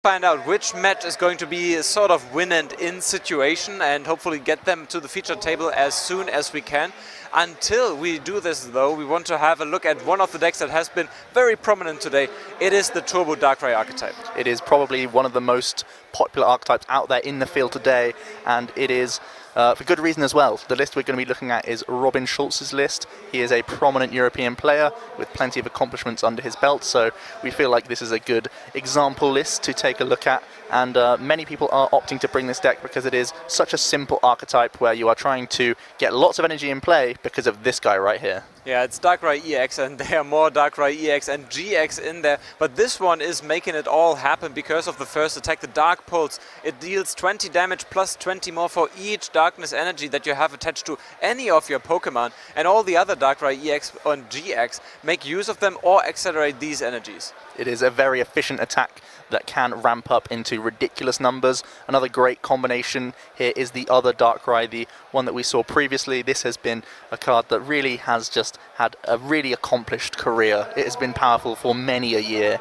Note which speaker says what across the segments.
Speaker 1: Find out which match is going to be a sort of win and in situation and hopefully get them to the feature table as soon as we can. Until we do this though, we want to have a look at one of the decks that has been very prominent today. It is the Turbo Darkrai archetype.
Speaker 2: It is probably one of the most popular archetypes out there in the field today, and it is for good reason as well. The list we're going to be looking at is Robin Schulz's list. He is a prominent European player with plenty of accomplishments under his belt, so we feel like this is a good example list to take a look at. And many people are opting to bring this deck because it is such a simple archetype where you are trying to get lots of energy in play because of this guy right here.
Speaker 1: Yeah, it's Darkrai EX, and there are more Darkrai EX and GX in there, but this one is making it all happen because of the first attack, the Dark Pulse. It deals 20 damage plus 20 more for each darkness energy that you have attached to any of your Pokemon, and all the other Darkrai EX and GX make use of them or accelerate these energies.
Speaker 2: It is a very efficient attack that can ramp up into ridiculous numbers. Another great combination here is the other Darkrai, the one that we saw previously. This has been a card that really has just had a really accomplished career. It has been powerful for many a year.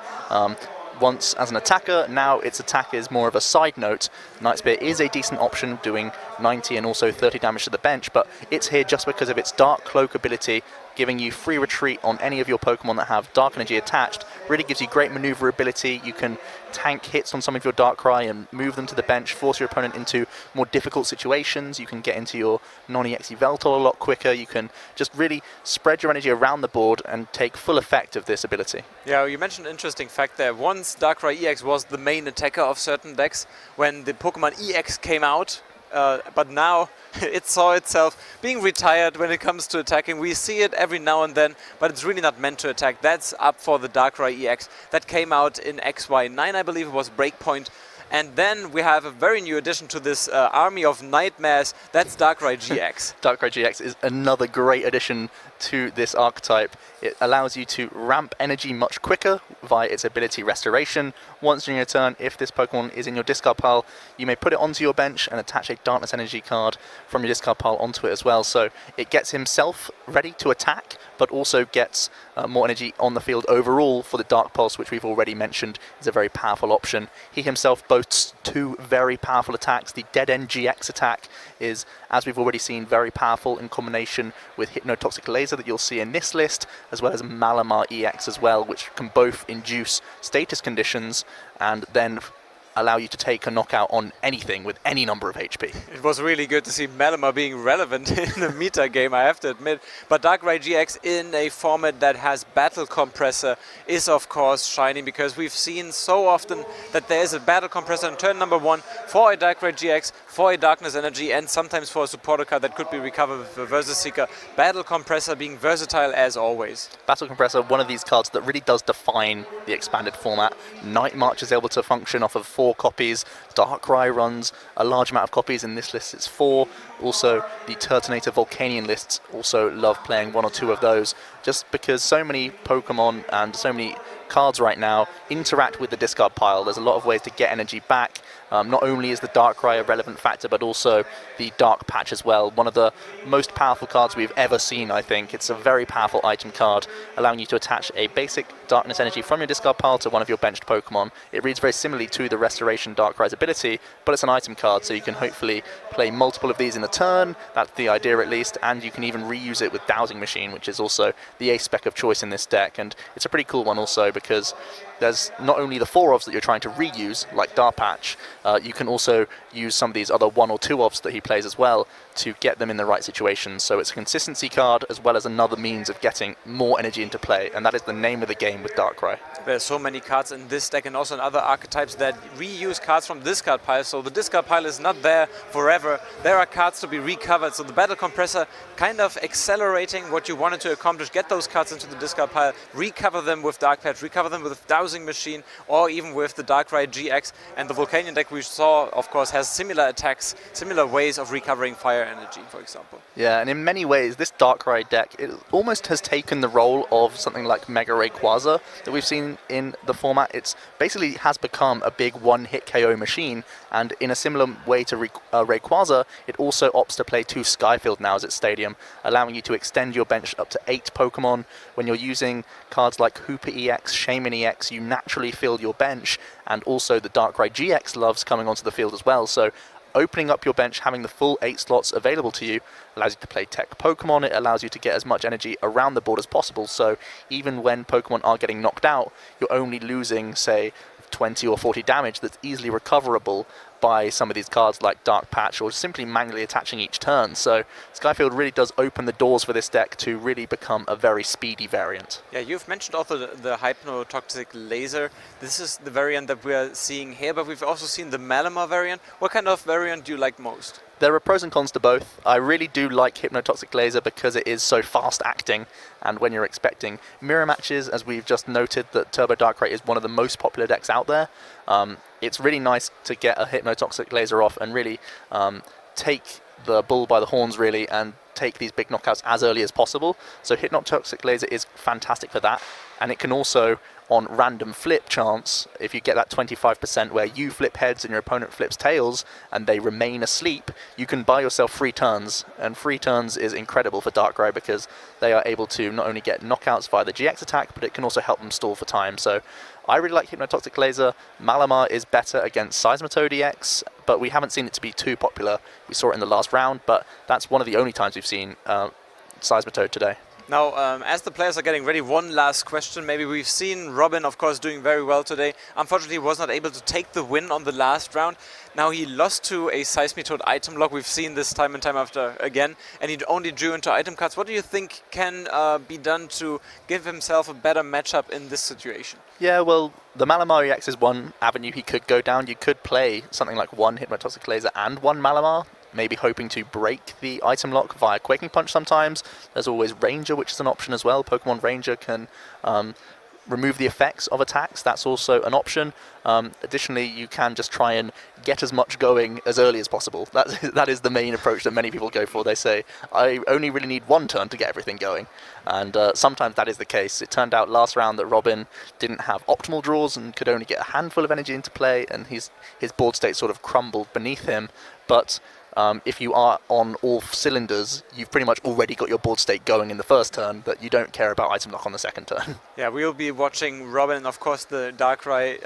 Speaker 2: Once as an attacker, now its attack is more of a side note. Night Spear is a decent option, doing 90 and also 30 damage to the bench, but it's here just because of its Dark Cloak ability, giving you free retreat on any of your Pokemon that have Dark Energy attached. Really gives you great maneuverability. You can tank hits on some of your Darkrai and move them to the bench, force your opponent into more difficult situations. You can get into your non-EXE Veltol a lot quicker. You can just really spread your energy around the board and take full effect of this ability.
Speaker 1: Yeah, you mentioned an interesting fact there. Once Darkrai EX was the main attacker of certain decks when the Pokemon EX came out, but now it saw itself being retired when it comes to attacking. We see it every now and then, but it's really not meant to attack. That's up for the Darkrai EX that came out in XY9, I believe it was Breakpoint. And then we have a very new addition to this army of nightmares. That's Darkrai GX. Darkrai
Speaker 2: GX is another great addition to this archetype. It allows you to ramp energy much quicker via its ability Restoration. Once during your turn, if this Pokemon is in your discard pile, you may put it onto your bench and attach a Darkness Energy card from your discard pile onto it as well. So it gets himself ready to attack, but also gets more energy on the field overall for the Dark Pulse, which we've already mentioned is a very powerful option. He himself boasts two very powerful attacks. The Dead End GX attack is, as we've already seen, very powerful in combination with Hypnotoxic Laser that you'll see in this list, as well as Malamar EX as well, which can both induce status conditions and then allow you to take a knockout on anything with any number of HP.
Speaker 1: It was really good to see Malamar being relevant in the meta game, I have to admit. But Darkrai GX in a format that has Battle Compressor is of course shining, because we've seen so often that there is a Battle Compressor in turn number 1 for a Darkrai GX, for a Darkness Energy, and sometimes for a supporter card that could be recovered with a Versus Seeker. Battle Compressor being versatile as always.
Speaker 2: Battle Compressor, one of these cards that really does define the expanded format. Night March is able to function off of 4 copies. Darkrai runs a large amount of copies. In this list it's 4. Also the Turtonator Volcanion lists also love playing 1 or 2 of those, just because so many Pokemon and so many cards right now interact with the discard pile. There's a lot of ways to get energy back. Not only is the Darkrai a relevant factor, but also the Dark Patch as well. One of the most powerful cards we've ever seen, I think. It's a very powerful item card, allowing you to attach a basic Darkness Energy from your discard pile to one of your benched Pokemon. It reads very similarly to the Restoration Darkrai's ability, but it's an item card, so you can hopefully play multiple of these in a turn. That's the idea at least, and you can even reuse it with Dowsing Machine, which is also the ace spec of choice in this deck. And it's a pretty cool one also, because there's not only the 4 ofs that you're trying to reuse, like Dark Patch, you can also use some of these other 1 or 2 ofs that he plays as well to get them in the right situations. So it's a consistency card as well as another means of getting more energy into play, and that is the name of the game with Darkrai.
Speaker 1: There's so many cards in this deck and also in other archetypes that reuse cards from discard pile, so the discard pile is not there forever. There are cards to be recovered, so the Battle Compressor kind of accelerating what you wanted to accomplish, get those cards into the discard pile, recover them with Dark Patch, recover them with Dowsing Machine, or even with the Darkrai GX. And the Volcanion deck we saw, of course, has similar attacks, similar ways of recovering fire energy, for example.
Speaker 2: Yeah, and in many ways, this Darkrai deck, it almost has taken the role of something like Mega Rayquaza that we've seen in the format. It's basically has become a big one-hit KO machine, and in a similar way to Rayquaza, it also opts to play 2 Skyfield now as its stadium, allowing you to extend your bench up to 8 Pokemon. When you're using cards like Hooper EX, Shaman EX, you naturally fill your bench, and also the Darkrai GX loves coming onto the field as well. So opening up your bench, having the full 8 slots available to you, allows you to play tech Pokemon. It allows you to get as much energy around the board as possible. So even when Pokemon are getting knocked out, you're only losing, say, 20 or 40 damage that's easily recoverable by some of these cards like Dark Patch or simply manually attaching each turn. So Skyfield really does open the doors for this deck to really become a very speedy variant.
Speaker 1: Yeah, you've mentioned also the Hypnotoxic Laser. This is the variant that we are seeing here, but we've also seen the Malamar variant. What kind of variant do you like most?
Speaker 2: There are pros and cons to both. I really do like Hypnotoxic Laser because it is so fast acting, and when you're expecting mirror matches, as we've just noted that Turbo Darkrai is one of the most popular decks out there, it's really nice to get a Hypnotoxic Laser off and really take the bull by the horns really and take these big knockouts as early as possible. So Hypnotoxic Laser is fantastic for that, and it can also, on random flip chance, if you get that 25% where you flip heads and your opponent flips tails and they remain asleep, you can buy yourself free turns, and free turns is incredible for Darkrai because they are able to not only get knockouts via the GX attack, but it can also help them stall for time. So I really like Hypnotoxic Laser. Malamar is better against Seismitoad EX, but we haven't seen it to be too popular. We saw it in the last round, but that's one of the only times we've seen Seismitoad today.
Speaker 1: Now, as the players are getting ready, one last question. Maybe we've seen Robin, of course, doing very well today. Unfortunately, he was not able to take the win on the last round. Now he lost to a Seismitoad item lock. We've seen this time and time after again, and he only drew into item cards. What do you think can be done to give himself a better matchup in this situation?
Speaker 2: Yeah, well, the Malamar EX is one avenue he could go down. You could play something like 1 Hypnotoxic Laser and 1 Malamar, maybe hoping to break the item lock via Quaking Punch sometimes. There's always Ranger, which is an option as well. Pokemon Ranger can remove the effects of attacks. That's also an option. Additionally, you can just try and get as much going as early as possible. That is the main approach that many people go for. They say, I only really need 1 turn to get everything going. And sometimes that is the case. It turned out last round that Robin didn't have optimal draws and could only get a handful of energy into play, and his board state sort of crumbled beneath him. But if you are on all cylinders, you've pretty much already got your board state going in the first turn, that you don't care about item lock on the second turn.
Speaker 1: Yeah, we'll be watching Robin and, of course, the Darkrai